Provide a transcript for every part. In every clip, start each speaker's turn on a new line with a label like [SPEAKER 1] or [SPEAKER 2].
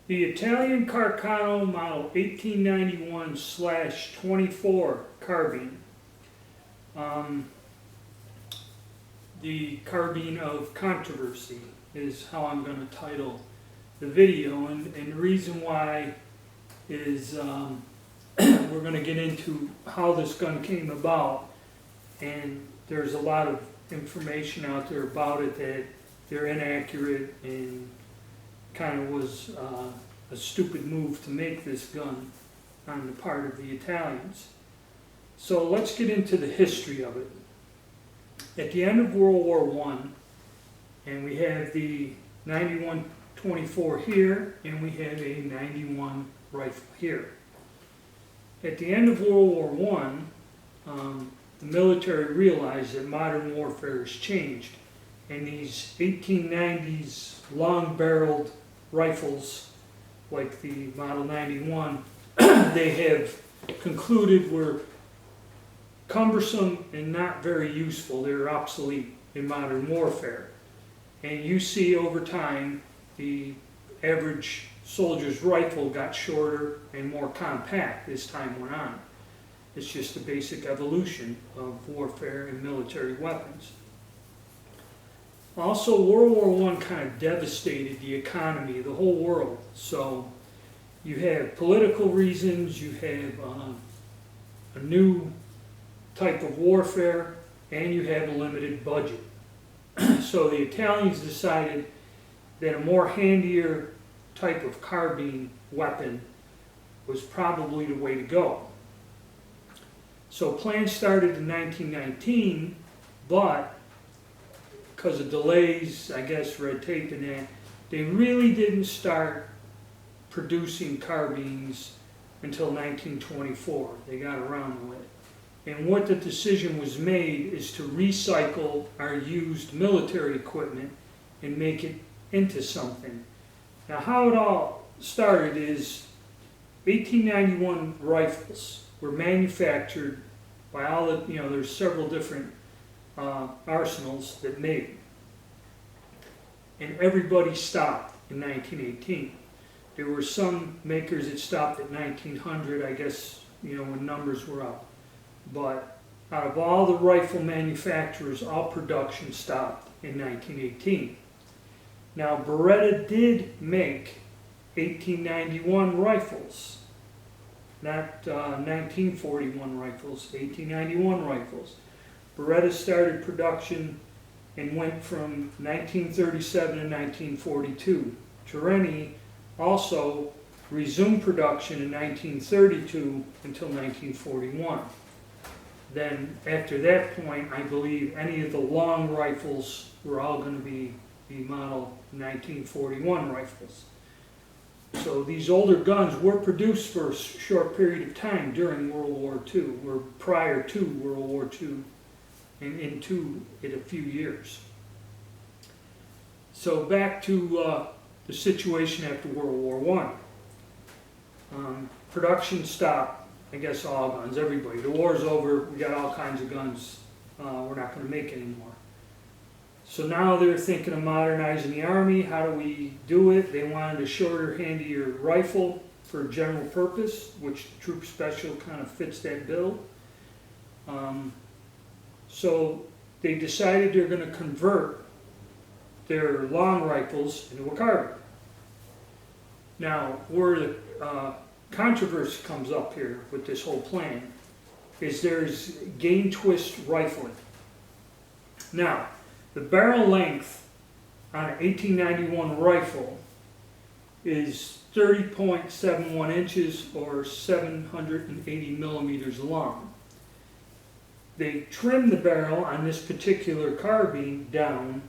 [SPEAKER 1] The Italian Carcano model 1891/24 carbine, the carbine of controversy is how I'm going to title the video, and the reason why is we're going to get into how this gun came about, and there's a lot of information out there about it that they're inaccurate and kind of was a stupid move to make this gun on the part of the Italians. So let's get into the history of it. At the end of World War I, and we have the 91-24 here, and we have a 91 rifle here. At the end of World War I, the military realized that modern warfare has changed, and these 1890s long-barreled rifles, like the Model 91, they have concluded were cumbersome and not very useful. They're obsolete in modern warfare. And you see over time the average soldier's rifle got shorter and more compact as time went on. It's just a basic evolution of warfare and military weapons. Also, World War I kind of devastated the economy of the whole world. So you have political reasons, you have a new type of warfare, and you have a limited budget. So the Italians decided that a more handier type of carbine weapon was probably the way to go. So plans started in 1919, but because of delays, I guess, red tape and that, they really didn't start producing carbines until 1924. They got around to it. And what the decision was made is to recycle our used military equipment and make it into something. Now, how it all started is 1891 rifles were manufactured by all the, there's several different arsenals that made it. And everybody stopped in 1918. There were some makers that stopped at 1900, I guess, when numbers were up. But out of all the rifle manufacturers, all production stopped in 1918. Now, Beretta did make 1891 rifles, not 1941 rifles, 1891 rifles. Beretta started production and went from 1937 to 1942. Turini also resumed production in 1932 until 1941. Then after that point, I believe any of the long rifles were all going to be the model 1941 rifles. So these older guns were produced for a short period of time during World War II, or prior to World War II, and into it a few years. So back to the situation after World War I. Production stopped. I guess all guns, everybody. The war's over, we got all kinds of guns we're not going to make anymore. So now they're thinking of modernizing the Army. How do we do it? They wanted a shorter, handier rifle for general purpose, which the Troop Special kind of fits that bill. So they decided they're going to convert their long rifles into a carbine. Now, where the controversy comes up here with this whole plan is there's gain twist rifling. Now, the barrel length on an 1891 rifle is 30.71 inches or 780 millimeters long. They trimmed the barrel on this particular carbine down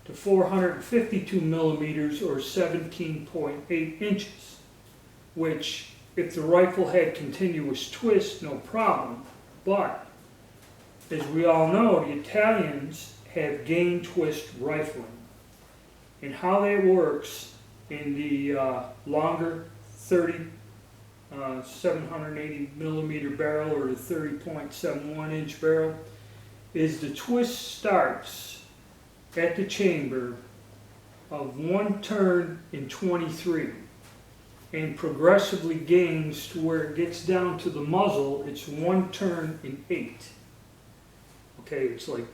[SPEAKER 1] to 452 millimeters or 17.8 inches, which if the rifle had continuous twist, no problem. But, as we all know, the Italians have gain twist rifling. And how that works in the longer 780 millimeter barrel or the 30.71 inch barrel is the twist starts at the chamber of 1 turn in 23. and progressively gains to where it gets down to the muzzle, it's 1 turn in 8. Okay, it's like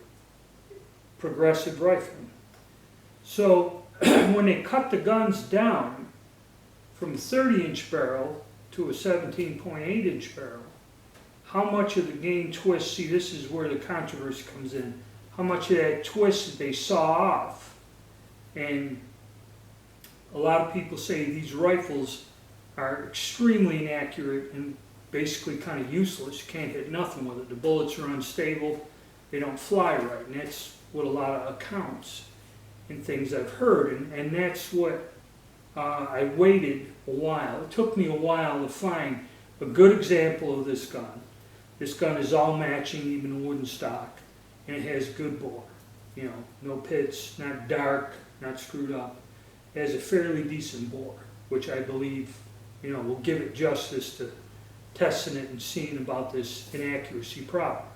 [SPEAKER 1] progressive rifling. So when they cut the guns down from a 30-inch barrel to a 17.8-inch barrel, how much of the gain twist, see this is where the controversy comes in, how much of that twist did they saw off? And a lot of people say these rifles are extremely inaccurate and basically kind of useless. You can't hit nothing with it. The bullets are unstable, they don't fly right, and that's what a lot of accounts and things I've heard, and that's what I waited a while. It took me a while to find a good example of this gun. This gun is all matching, even the wooden stock, and it has good bore. You know, no pits, not dark, not screwed up. It has a fairly decent bore, which I believe, you know, will give it justice to testing it and seeing about this inaccuracy problem.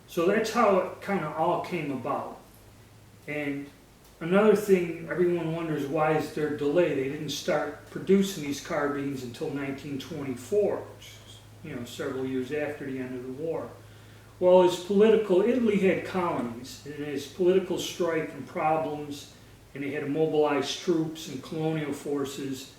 [SPEAKER 1] So that's how it kind of all came about. And another thing, everyone wonders, why is there a delay? They didn't start producing these carbines until 1924, which is, you know, several years after the end of the war. Well, Italy had colonies, and as political strife and problems, and they had to mobilize troops and colonial forces,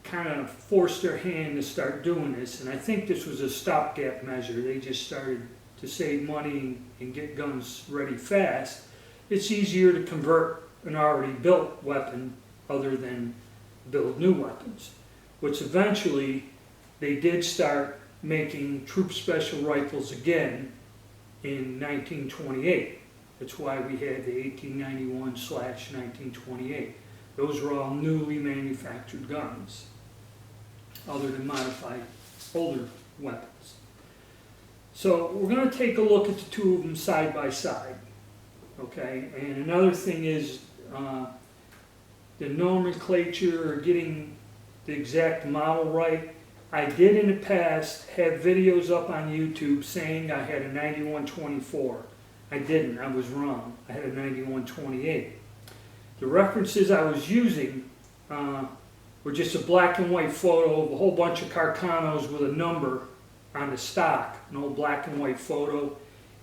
[SPEAKER 1] kind of forced their hand to start doing this. And I think this was a stopgap measure. They just started to save money and get guns ready fast. It's easier to convert an already built weapon other than build new weapons, which eventually they did start making troop special rifles again in 1928. That's why we had the 1891/1928. Those were all newly manufactured guns, other than modified older weapons. So we're going to take a look at the two of them side by side. Okay, and another thing is the nomenclature or getting the exact model right. I did in the past have videos up on YouTube saying I had a 9124. I didn't, I was wrong. I had a 9128. The references I was using were just a black and white photo of a whole bunch of Carcanos with a number on the stock, an old black and white photo,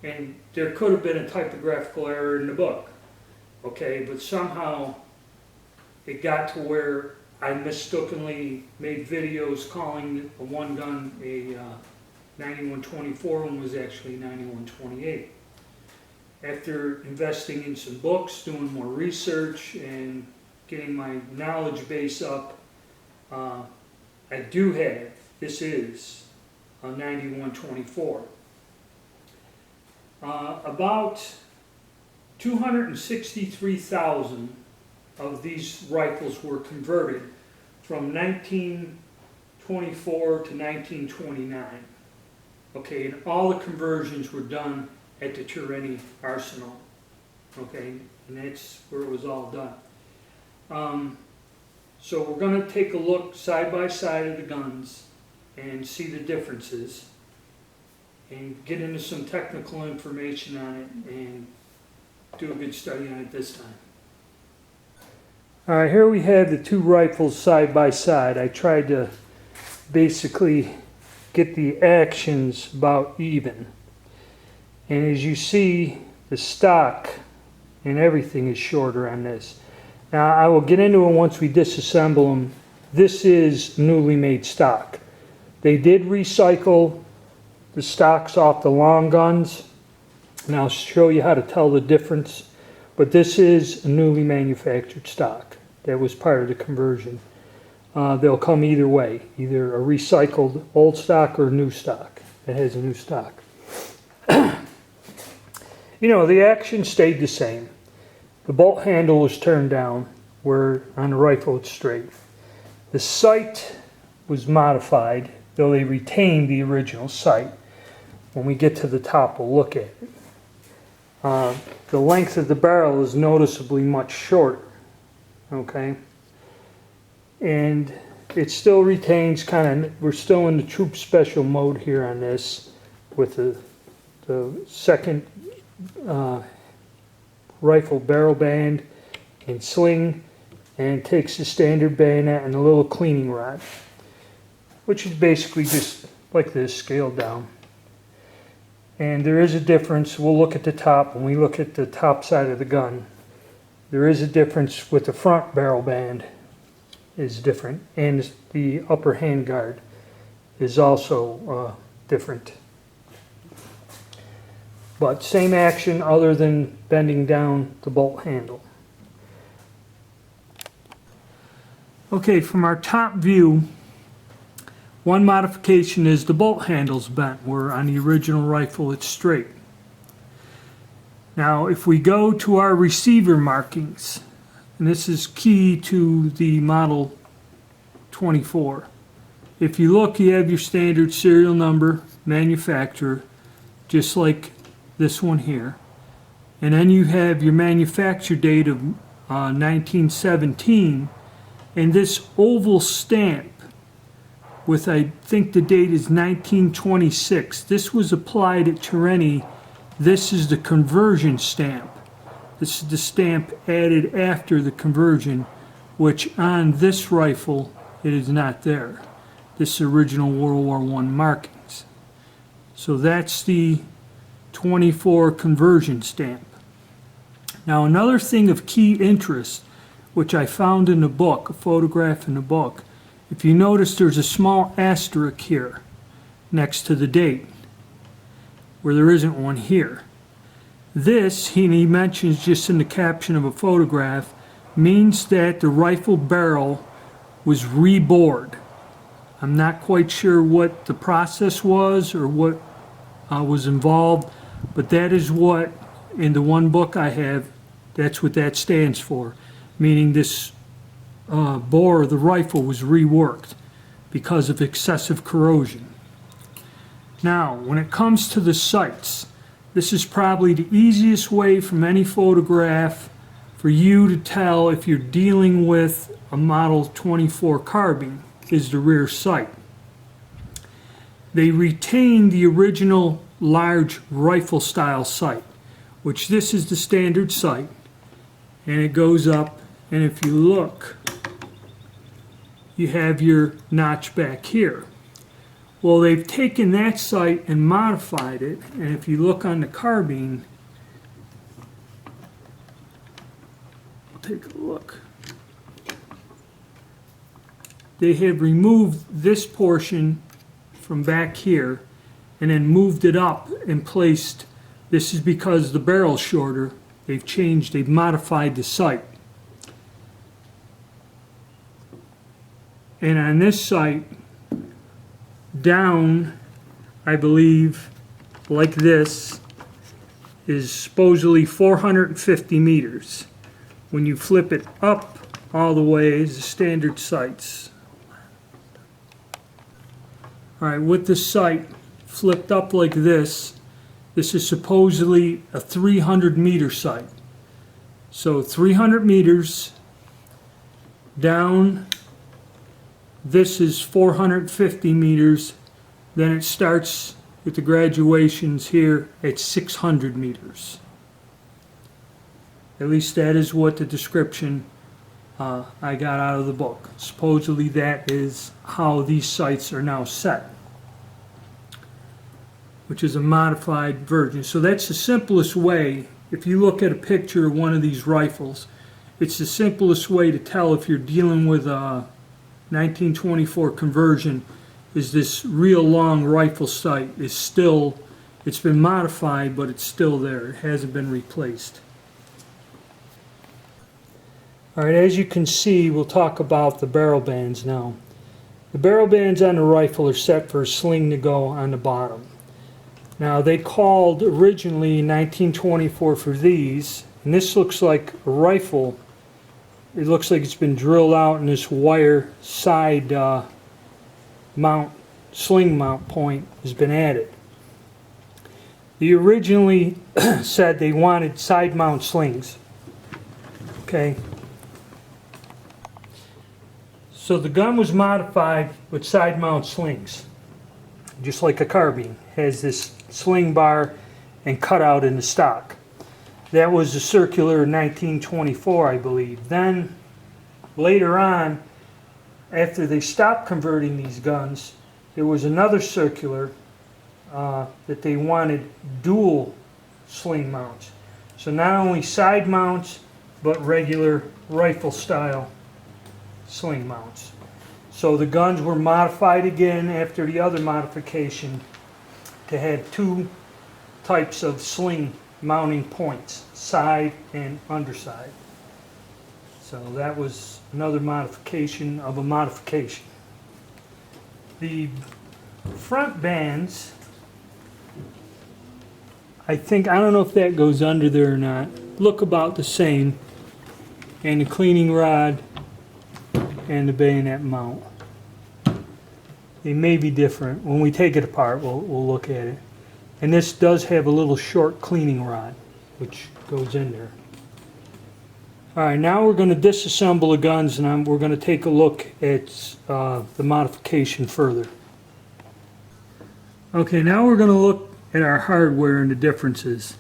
[SPEAKER 1] and there could have been a typographical error in the book, okay, but somehow it got to where I mistakenly made videos calling a one gun a 9124 and was actually 9128. After investing in some books, doing more research, and getting my knowledge base up, I do have, this is a 9124. About 263,000 of these rifles were converted from 1924 to 1929. Okay, and all the conversions were done at the Turini Arsenal. Okay, and that's where it was all done. So we're going to take a look side by side of the guns and see the differences and get into some technical information on it and do a good study on it this time. All right, here we have the two rifles side by side. I tried to basically get the actions about even. And as you see, the stock and everything is shorter on this. Now, I will get into it once we disassemble them. This is newly made stock. They did recycle the stocks off the long guns, and I'll show you how to tell the difference. But this is a newly manufactured stock. That was part of the conversion. They'll come either way, either a recycled old stock or a new stock that has a new stock. You know, the action stayed the same. The bolt handle was turned down, where on the rifle it's straight. The sight was modified, though they retained the original sight. When we get to the top, we'll look at it. The length of the barrel is noticeably much shorter, okay? And it still retains kind of, we're still in the troop special mode here on this with the second rifle barrel band and sling. and takes the standard bayonet and a little cleaning rod, which is basically just like this, scaled down. And there is a difference. We'll look at the top. When we look at the top side of the gun, there is a difference with the front barrel band is different, and the upper handguard is also different. But same action other than bending down the bolt handle. Okay, from our top view, one modification is the bolt handle's bent, where on the original rifle it's straight. Now if we go to our receiver markings, and this is key to the Model 24. If you look, you have your standard serial number, manufacturer, just like this one here. And then you have your manufacture date of 1917, and this oval stamp with, I think the date is 1926. This was applied at Tyranny. This is the conversion stamp. This is the stamp added after the conversion, which on this rifle, it is not there. This is original World War I markings. So that's the 24 conversion stamp. Now another thing of key interest, which I found in the book, a photograph in the book, if you notice there's a small asterisk here next to the date, where there isn't one here. This, he mentions just in the caption of a photograph, means that the rifle barrel was rebored. I'm not quite sure what the process was or what was involved, but that is what, in the one book I have, that's what that stands for, meaning this bore of the rifle was reworked because of excessive corrosion. Now, when it comes to the sights, this is probably the easiest way from any photograph for you to tell if you're dealing with a Model 24 carbine, is the rear sight. They retain the original large rifle style sight, which this is the standard sight, and it goes up, and if you look, you have your notch back here. Well, they've taken that sight and modified it, and if you look on the carbine, take a look. They have removed this portion from back here and then moved it up and placed, this is because the barrel's shorter, they've modified the sight. And on this sight, down, I believe, like this, is supposedly 450 meters. When you flip it up all the way, is the standard sights. Alright, with the sight flipped up like this is supposedly a 300 meter sight. So 300 meters down, this is 450 meters, then it starts with the graduations here at 600 meters. At least that is what the description I got out of the book. Supposedly that is how these sights are now set, which is a modified version. So that's the simplest way. If you look at a picture of one of these rifles, it's the simplest way to tell if you're dealing with a 1924 conversion, is this real long rifle sight is still, it's been modified, but it's still there. It hasn't been replaced. Alright, as you can see, we'll talk about the barrel bands now. The barrel bands on the rifle are set for a sling to go on the bottom. Now, they called originally 1924 for these, and this looks like a rifle. It looks like it's been drilled out and this wire side mount, sling mount point has been added. They originally said they wanted side mount slings. Okay. So the gun was modified with side mount slings, just like a carbine. It has this sling bar and cutout in the stock. That was a circular 1924, I believe. Then later on, after they stopped converting these guns, there was another circular that they wanted dual sling mounts. So not only side mounts, but regular rifle style sling mounts. So the guns were modified again after the other modification to have two types of sling mounting points, side and underside. So that was another modification of a modification. The front bands, I don't know if that goes under there or not, look about the same, and the cleaning rod and the bayonet mount. They may be different. When we take it apart, we'll look at it. And this does have a little short cleaning rod, which goes in there. Alright, now we're going to disassemble the guns, and we're going to take a look at the modification further. Okay, now we're going to look at our hardware and the differences.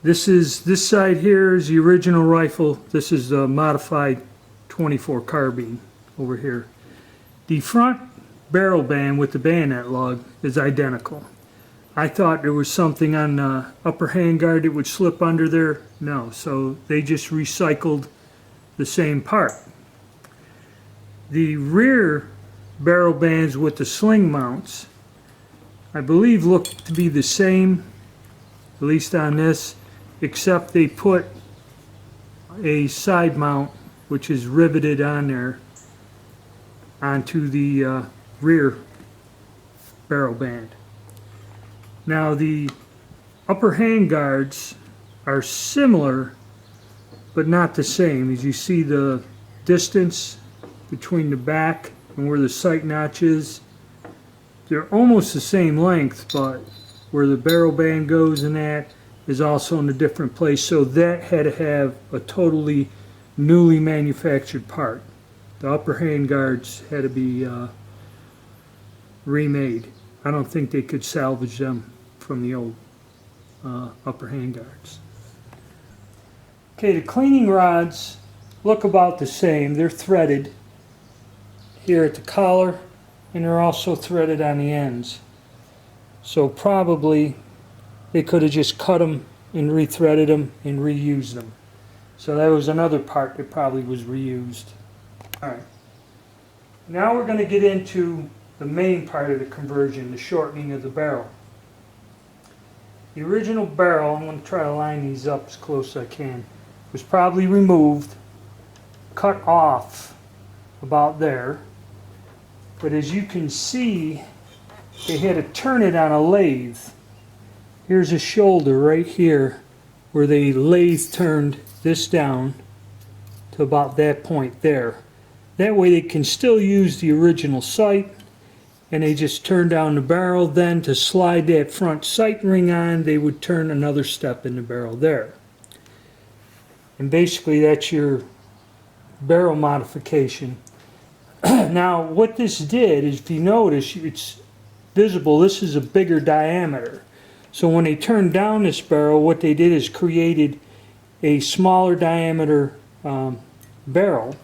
[SPEAKER 1] This side here is the original rifle. This is the modified 24 carbine over here. The front barrel band with the bayonet lug is identical. I thought there was something on the upper handguard that would slip under there. No, so they just recycled the same part. The rear barrel bands with the sling mounts, I believe, look to be the same, at least on this, except they put a side mount which is riveted on there onto the rear barrel band. Now the upper hand guards are similar but not the same. As you see, the distance between the back and where the sight notch is, they're almost the same length, but where the barrel band goes and that is also in a different place, so that had to have a totally newly manufactured part. The upper hand guards had to be remade. I don't think they could salvage them from the old upper hand guards. Okay, the cleaning rods look about the same. They're threaded here at the collar, and they're also threaded on the ends. So probably they could have just cut them and rethreaded them and reused them. So that was another part that probably was reused. Alright, now we're going to get into the main part of the conversion, the shortening of the barrel. The original barrel, I'm going to try to line these up as close as I can, was probably removed, cut off about there, but as you can see, they had to turn it on a lathe. Here's a shoulder right here where they lathe turned this down to about that point there. That way they can still use the original sight, and they just turn down the barrel. Then to slide that front sight ring on, they would turn another step in the barrel there. And basically that's your barrel modification. Now what this did is, if you notice, it's visible, this is a bigger diameter. So when they turned down this barrel, what they did is created a smaller diameter barrel,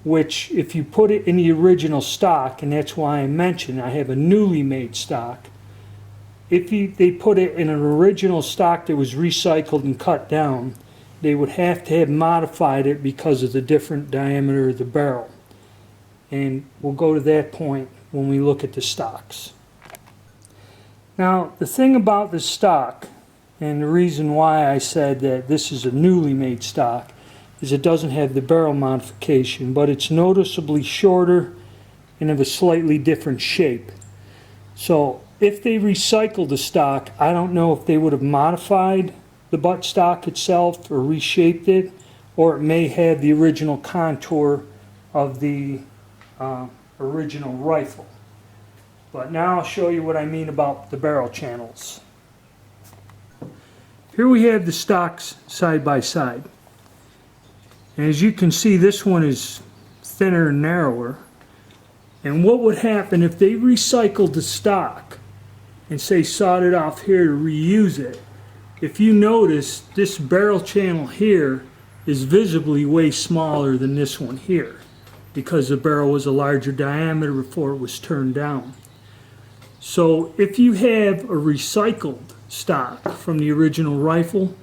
[SPEAKER 1] which if you put it in the original stock, and that's why I mentioned I have a newly made stock, if they put it in an original stock that was recycled and cut down, they would have to have modified it because of the different diameter of the barrel. And we'll go to that point when we look at the stocks. Now the thing about the stock, and the reason why I said that this is a newly made stock, is it doesn't have the barrel modification, but it's noticeably shorter and of a slightly different shape. So if they recycled the stock, I don't know if they would have modified the butt stock itself or reshaped it, or it may have the original contour of the original rifle. But now I'll show you what I mean about the barrel channels. Here we have the stocks side by side. And as you can see, this one is thinner and narrower. And what would happen if they recycled the stock and say sawed it off here to reuse it? If you notice, this barrel channel here is visibly way smaller than this one here, because the barrel was a larger diameter before it was turned down. So if you have a recycled stock from the original rifle,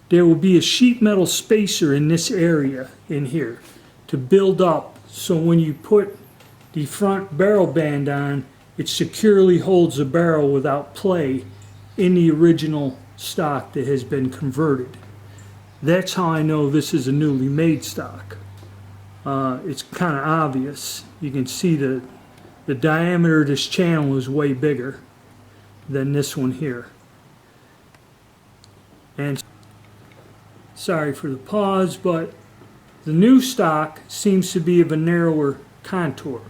[SPEAKER 1] there will be a sheet metal spacer in this area in here to build up, so when you put the front barrel band on, it securely holds the barrel without play in the original stock that has been converted. That's how I know this is a newly made stock. It's kind of obvious. You can see the diameter of this channel is way bigger than this one here. And sorry for the pause, but the new stock seems to be of a narrower contour.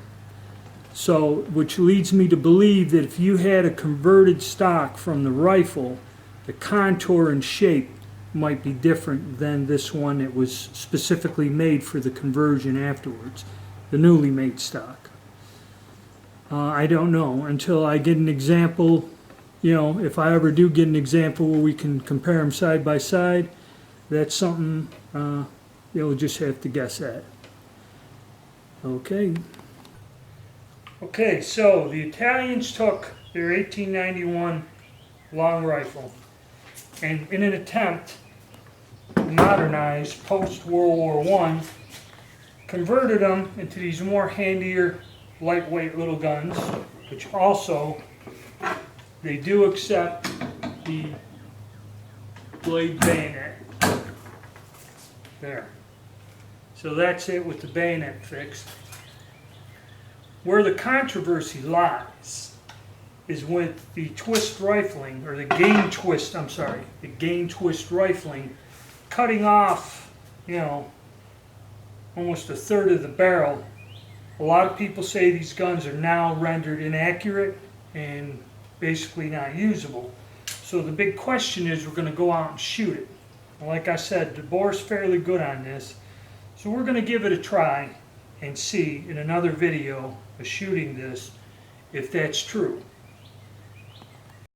[SPEAKER 1] So, which leads me to believe that if you had a converted stock from the rifle, the contour and shape might be different than this one that was specifically made for the conversion afterwards, the newly made stock. I don't know until I get an example. You know, if I ever do get an example where we can compare them side by side, that's something you'll just have to guess at. Okay. Okay, so the Italians took their 1891 long rifle and in an attempt to modernize post-World War I, converted them into these more handier, lightweight little guns, which also, they do accept the blade bayonet. There. So that's it with the bayonet fixed. Where the controversy lies is with the twist rifling, or the gain twist, the gain twist rifling, cutting off, you know, almost a third of the barrel. A lot of people say these guns are now rendered inaccurate and basically not usable. So the big question is, we're going to go out and shoot it. Like I said, the bore's fairly good on this, so we're going to give it a try and see in another video of shooting this if that's true.